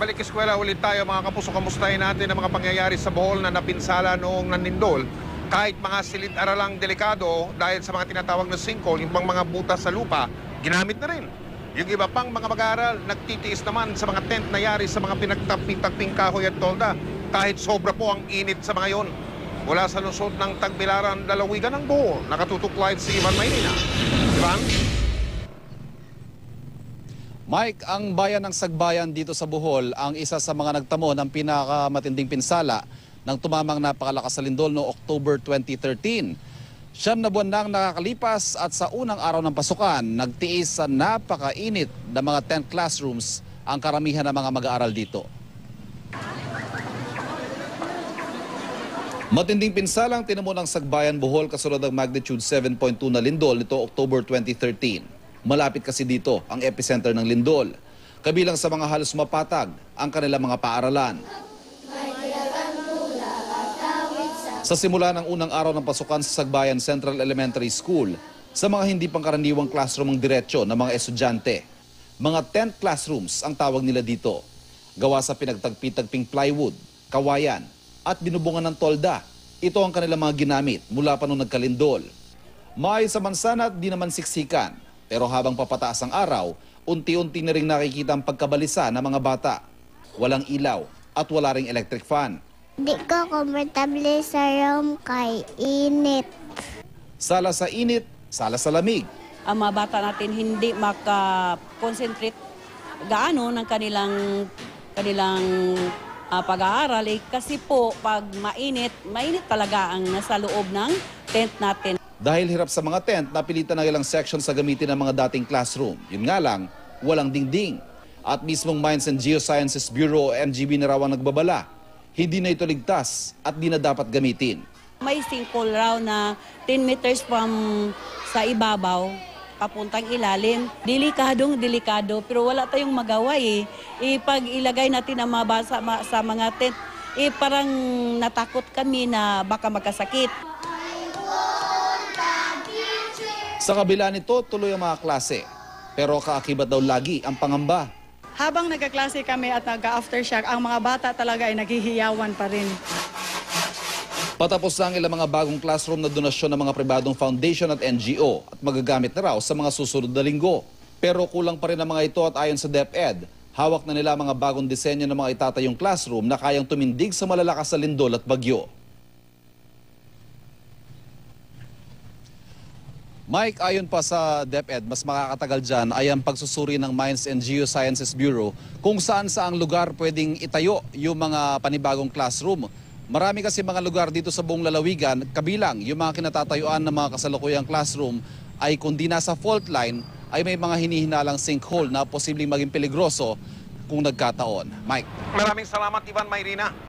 balik eskwela ulit tayo mga kapuso. Kamustahin natin ang mga pangyayari sa Bohol na napinsala noong nanindol. Kahit mga silid-aralang delikado dahil sa mga tinatawag na sinkhole, yung mga butas sa lupa, ginamit na rin. Yung iba pang mga mag-aaral, nagtitiis naman sa mga tent na yari sa mga pinagtagping kahoy at tolda. Kahit sobra po ang init sa mga yon. Mula sa lungsod ng Tagbilaran, lalawigan ng Bohol, nakatutok live si Ivan Maynila. Ivan? Mike, ang bayan ng Sagbayan dito sa Bohol ang isa sa mga nagtamo ng pinakamatinding pinsala ng tumamang napakalakas na lindol noong October 2013. 9 na buwan nang nakakalipas at sa unang araw ng pasukan, nagtiis sa napakainit na mga tent classrooms ang karamihan ng mga mag-aaral dito. Matinding pinsalang tinamo ng Sagbayan, Bohol kasunod ng magnitude 7.2 na lindol nito October 2013. Malapit kasi dito ang epicenter ng lindol. Kabilang sa mga halos mapatag ang kanilang mga paaralan. Sa simula ng unang araw ng pasukan sa Sagbayan Central Elementary School, sa mga hindi pangkaraniwang classroom ang diretsyo ng mga estudyante. Mga tent classrooms ang tawag nila dito. Gawa sa pinagtagpi-tagping plywood, kawayan at binubungan ng tolda. Ito ang kanilang mga ginamit mula pa nung nagkalindol. Maayos sa mansanat, di naman siksikan. Pero habang papataas ang araw, unti-unti na rin nakikita ang pagkabalisa ng mga bata. Walang ilaw at wala ring electric fan. Di ko komportable sa room kay init. Sala sa init, sala sa lamig. Ang mga bata natin hindi makakonsentrate gaano ng kanilang pag-aaral. Kasi po, pag mainit talaga ang nasa loob ng tent natin. Dahil hirap sa mga tent, napilitan ng ilang section sa gamitin ng mga dating classroom. Yun nga lang, walang dingding. At mismong Mines and Geosciences Bureau o MGB na raw ang nagbabala. Hindi na ito ligtas at di na dapat gamitin. May sinkhole raw na 10 meters from sa ibabaw, papuntang ilalim. Delikado, pero wala tayong magawa eh. Pag ilagay natin ang mga basa sa mga tent, parang natakot kami na baka magkasakit. Sa kabila nito, tuloy ang mga klase. Pero kaakibat daw lagi ang pangamba. Habang nagkaklase kami at nag-aftershock, ang mga bata talaga ay naghihiyawan pa rin. Patapos na ang ilang mga bagong classroom na donasyon ng mga pribadong foundation at NGO at magagamit na raw sa mga susunod na linggo. Pero kulang pa rin ang mga ito at ayon sa DepEd, hawak na nila mga bagong disenyo ng mga itatayong classroom na kayang tumindig sa malalakas na lindol at bagyo. Mike, ayon pa sa DepEd, mas makakatagal dyan ay ang pagsusuri ng Mines and Geosciences Bureau kung saan-saang lugar pwedeng itayo yung mga panibagong classroom. Marami kasi mga lugar dito sa buong lalawigan, kabilang yung mga kinatatayuan ng mga kasalukuyang classroom ay kung di nasa fault line ay may mga hinihinalang sinkhole na posibleng maging peligroso kung nagkataon. Mike. Maraming salamat, Ivan Mayrina.